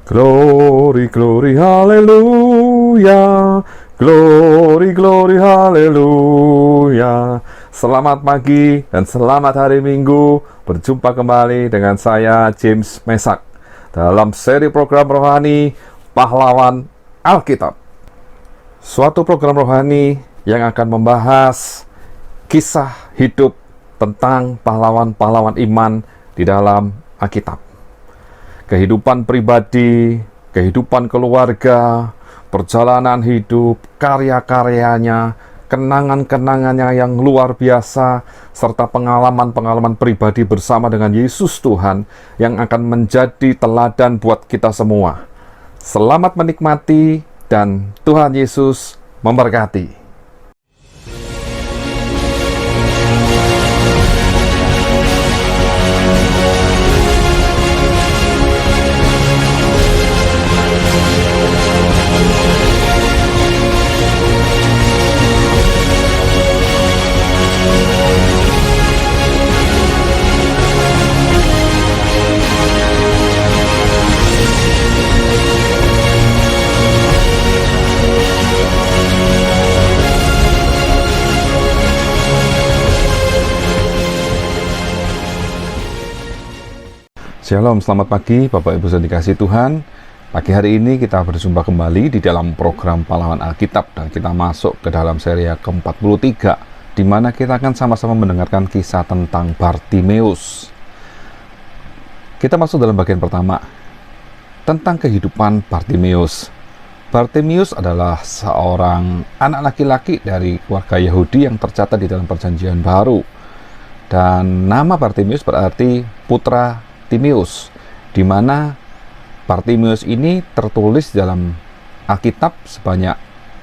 Glory, glory, haleluya. Glory, glory, haleluya. Selamat pagi dan selamat hari Minggu. Berjumpa kembali dengan saya, James Mesak, dalam seri program rohani Pahlawan Alkitab. Suatu program rohani yang akan membahas kisah hidup tentang pahlawan-pahlawan iman di dalam Alkitab. Kehidupan pribadi, kehidupan keluarga, perjalanan hidup, karya-karyanya, kenangan-kenangannya yang luar biasa, serta pengalaman-pengalaman pribadi bersama dengan Yesus Tuhan yang akan menjadi teladan buat kita semua. Selamat menikmati dan Tuhan Yesus memberkati. Shalom, selamat pagi Bapak Ibu yang dikasihi Tuhan. Pagi hari ini kita berjumpa kembali di dalam program Pahlawan Alkitab, dan kita masuk ke dalam seri ke-43, di mana kita akan sama-sama mendengarkan kisah tentang Bartimeus. Kita masuk dalam bagian pertama, tentang kehidupan Bartimeus. Bartimeus adalah seorang anak laki-laki dari keluarga Yahudi yang tercatat di dalam Perjanjian Baru. Dan nama Bartimeus berarti putra Timeus, di mana Bartimeus ini tertulis dalam Alkitab sebanyak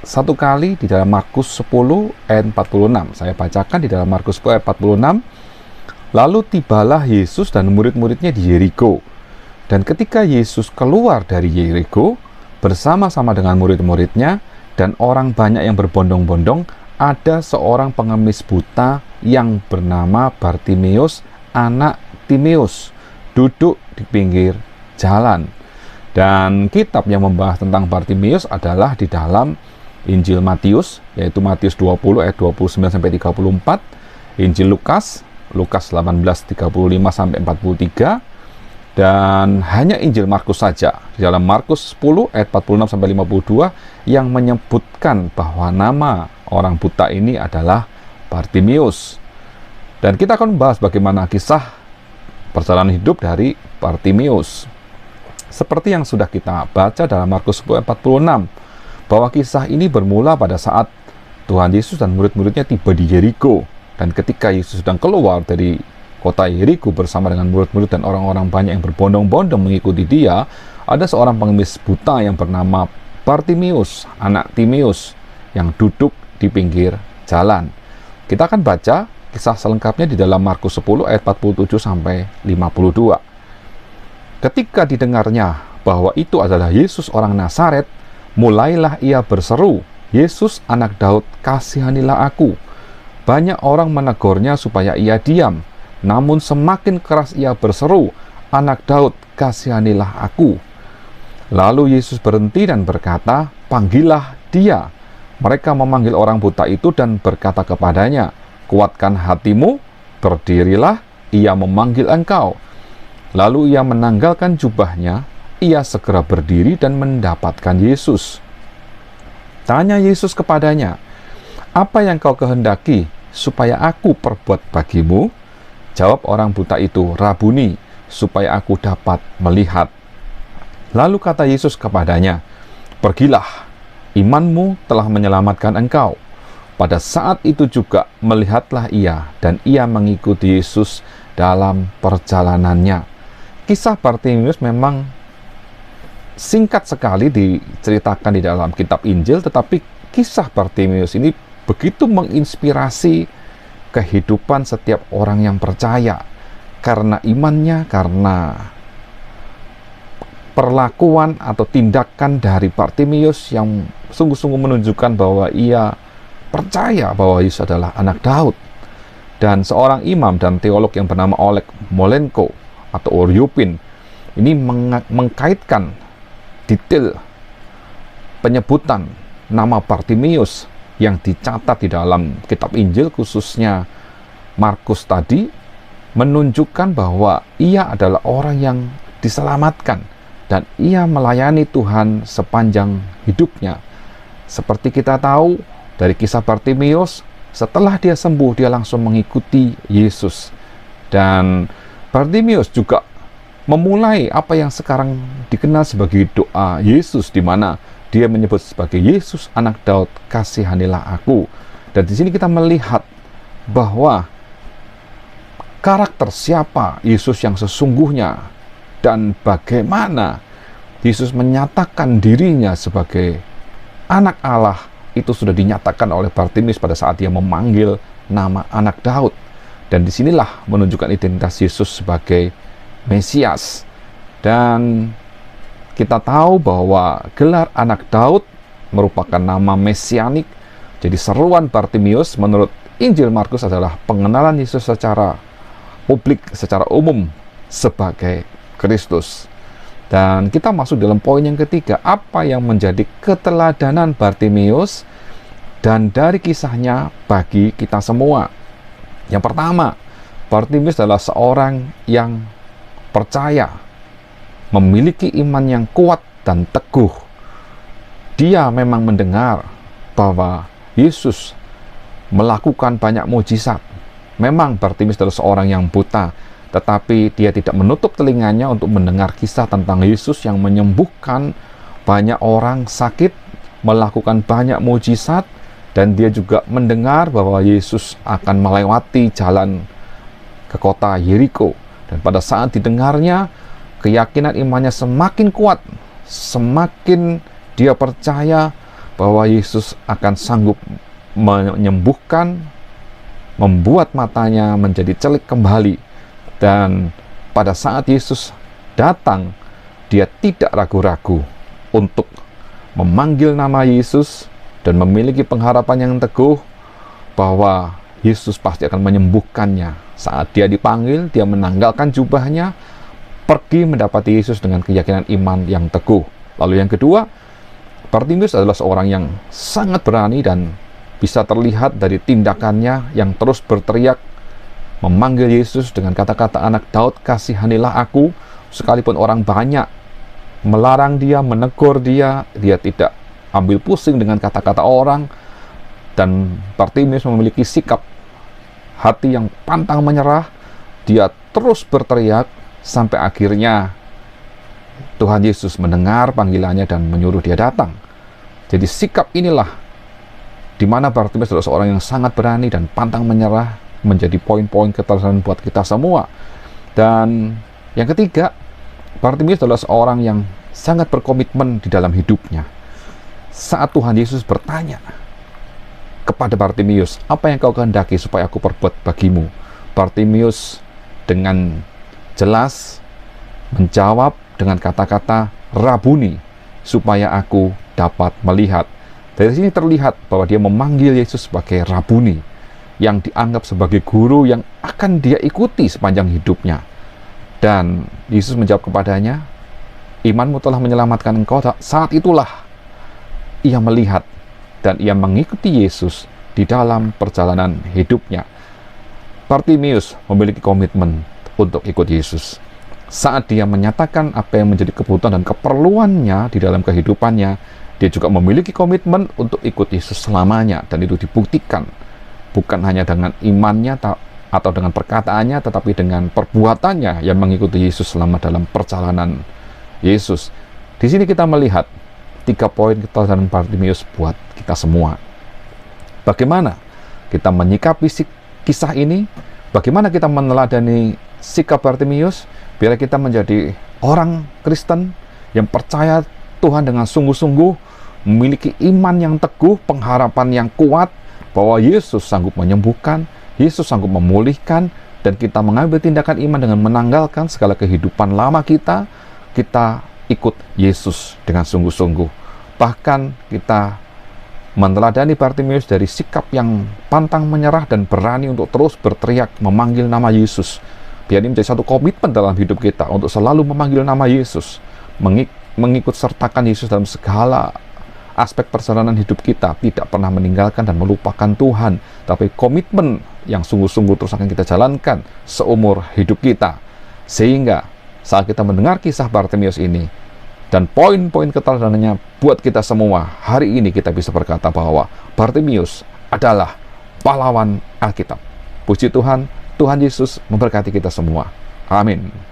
satu kali di dalam Markus 10 ayat 46. Saya bacakan di dalam Markus 10 ayat 46. Lalu tibalah Yesus dan murid-muridnya di Yeriko. Dan ketika Yesus keluar dari Yeriko bersama-sama dengan murid-muridnya dan orang banyak yang berbondong-bondong, ada seorang pengemis buta yang bernama Bartimeus, anak Timeus, duduk di pinggir jalan. Dan kitab yang membahas tentang Bartimeus adalah di dalam Injil Matius, yaitu Matius 20 ayat 29 sampai 34, Injil Lukas 18 35 sampai 43, dan hanya Injil Markus saja di dalam Markus 10 ayat 46 sampai 52 yang menyebutkan bahwa nama orang buta ini adalah Bartimeus. Dan kita akan membahas bagaimana kisah perjalanan hidup dari Bartimeus. Seperti yang sudah kita baca dalam Markus 10 ayat 46, bahwa kisah ini bermula pada saat Tuhan Yesus dan murid-muridnya tiba di Yeriko. Dan ketika Yesus sedang keluar dari kota Yeriko bersama dengan murid-murid dan orang-orang banyak yang berbondong-bondong mengikuti dia, ada seorang pengemis buta yang bernama Bartimeus, anak Timeus, yang duduk di pinggir jalan. Kita akan baca kisah selengkapnya di dalam Markus 10 ayat 47 sampai 52. Ketika didengarnya bahwa itu adalah Yesus orang Nazaret, mulailah ia berseru, "Yesus anak Daud, kasihanilah aku." Banyak orang menegurnya supaya ia diam, namun semakin keras ia berseru, "Anak Daud, kasihanilah aku." Lalu Yesus berhenti dan berkata, "Panggillah dia." Mereka memanggil orang buta itu dan berkata kepadanya, "Kuatkan hatimu, berdirilah, ia memanggil engkau." Lalu ia menanggalkan jubahnya, ia segera berdiri dan mendapatkan Yesus. Tanya Yesus kepadanya, "Apa yang kau kehendaki supaya aku perbuat bagimu?" Jawab orang buta itu, "Rabuni, supaya aku dapat melihat." Lalu kata Yesus kepadanya, "Pergilah, imanmu telah menyelamatkan engkau." Pada saat itu juga melihatlah ia, dan ia mengikuti Yesus dalam perjalanannya. Kisah Bartimeus memang singkat sekali diceritakan di dalam kitab Injil, tetapi kisah Bartimeus ini begitu menginspirasi kehidupan setiap orang yang percaya, karena imannya, karena perlakuan atau tindakan dari Bartimeus yang sungguh-sungguh menunjukkan bahwa ia percaya bahwa Yesus adalah anak Daud. Dan seorang imam dan teolog yang bernama Oleg Molenko atau Oryupin ini mengkaitkan detail penyebutan nama Bartimius yang dicatat di dalam kitab Injil, khususnya Markus tadi, menunjukkan bahwa ia adalah orang yang diselamatkan dan ia melayani Tuhan sepanjang hidupnya. Seperti kita tahu dari kisah Bartimius, setelah dia sembuh, dia langsung mengikuti Yesus. Dan Bartimius juga memulai apa yang sekarang dikenal sebagai doa Yesus, di mana dia menyebut sebagai Yesus anak Daud, kasihanilah aku. Dan di sini kita melihat bahwa karakter siapa Yesus yang sesungguhnya dan bagaimana Yesus menyatakan dirinya sebagai anak Allah itu sudah dinyatakan oleh Bartimius pada saat dia memanggil nama anak Daud. Dan disinilah menunjukkan identitas Yesus sebagai Mesias. Dan kita tahu bahwa gelar anak Daud merupakan nama mesianik. Jadi seruan Bartimius menurut Injil Markus adalah pengenalan Yesus secara publik, secara umum sebagai Kristus. Dan kita masuk dalam poin yang ketiga, apa yang menjadi keteladanan Bartimius dan dari kisahnya bagi kita semua. Yang pertama, Bartimius adalah seorang yang percaya, memiliki iman yang kuat dan teguh. Dia memang mendengar bahwa Yesus melakukan banyak mujizat. Memang Bartimius adalah seorang yang buta, tetapi dia tidak menutup telinganya untuk mendengar kisah tentang Yesus yang menyembuhkan banyak orang sakit, melakukan banyak mujizat, dan dia juga mendengar bahwa Yesus akan melewati jalan ke kota Yeriko. Dan pada saat didengarnya, keyakinan imannya semakin kuat, semakin dia percaya bahwa Yesus akan sanggup menyembuhkan, membuat matanya menjadi celik kembali. Dan pada saat Yesus datang, dia tidak ragu-ragu untuk memanggil nama Yesus dan memiliki pengharapan yang teguh bahwa Yesus pasti akan menyembuhkannya. Saat dia dipanggil, dia menanggalkan jubahnya, pergi mendapati Yesus dengan keyakinan iman yang teguh. Lalu yang kedua, Bartimius adalah seorang yang sangat berani dan bisa terlihat dari tindakannya yang terus berteriak memanggil Yesus dengan kata-kata anak Daud, kasihanilah aku. Sekalipun orang banyak melarang dia, menegur dia, dia tidak ambil pusing dengan kata-kata orang. Dan Bartimius memiliki sikap hati yang pantang menyerah. Dia terus berteriak sampai akhirnya Tuhan Yesus mendengar panggilannya dan menyuruh dia datang. Jadi sikap inilah di mana Bartimius adalah seorang yang sangat berani dan pantang menyerah, menjadi poin-poin keteladanan buat kita semua. Dan yang ketiga, Bartimius adalah seorang yang sangat berkomitmen di dalam hidupnya. Saat Tuhan Yesus bertanya kepada Bartimius, apa yang kau kehendaki supaya aku perbuat bagimu? Bartimius dengan jelas menjawab dengan kata-kata Rabuni, supaya aku dapat melihat. Dari sini terlihat bahwa dia memanggil Yesus sebagai Rabuni, yang dianggap sebagai guru yang akan dia ikuti sepanjang hidupnya. Dan Yesus menjawab kepadanya, imanmu telah menyelamatkan engkau. Saat itulah ia melihat dan ia mengikuti Yesus di dalam perjalanan hidupnya. Bartimius memiliki komitmen untuk ikut Yesus. Saat dia menyatakan apa yang menjadi kebutuhan dan keperluannya di dalam kehidupannya, dia juga memiliki komitmen untuk ikut Yesus selamanya. Dan itu dibuktikan bukan hanya dengan imannya atau dengan perkataannya, tetapi dengan perbuatannya yang mengikuti Yesus selama dalam perjalanan Yesus. Di sini kita melihat 3 poin keteladanan Bartimius buat kita semua. Bagaimana kita menyikapi kisah ini? Bagaimana kita meneladani sikap Bartimius? Biar kita menjadi orang Kristen yang percaya Tuhan dengan sungguh-sungguh, memiliki iman yang teguh, pengharapan yang kuat, bahwa Yesus sanggup menyembuhkan, Yesus sanggup memulihkan, dan kita mengambil tindakan iman dengan menanggalkan segala kehidupan lama kita ikut Yesus dengan sungguh-sungguh. Bahkan kita meneladani Bartimius dari sikap yang pantang menyerah dan berani untuk terus berteriak memanggil nama Yesus. Biar ini menjadi satu komitmen dalam hidup kita untuk selalu memanggil nama Yesus, mengikut sertakan Yesus dalam segala aspek perjalanan hidup kita, tidak pernah meninggalkan dan melupakan Tuhan, tapi komitmen yang sungguh-sungguh terus akan kita jalankan seumur hidup kita. Sehingga saat kita mendengar kisah Bartimeus ini dan poin-poin keteladanannya buat kita semua, hari ini kita bisa berkata bahwa Bartimeus adalah pahlawan Alkitab. Puji Tuhan, Tuhan Yesus memberkati kita semua. Amin.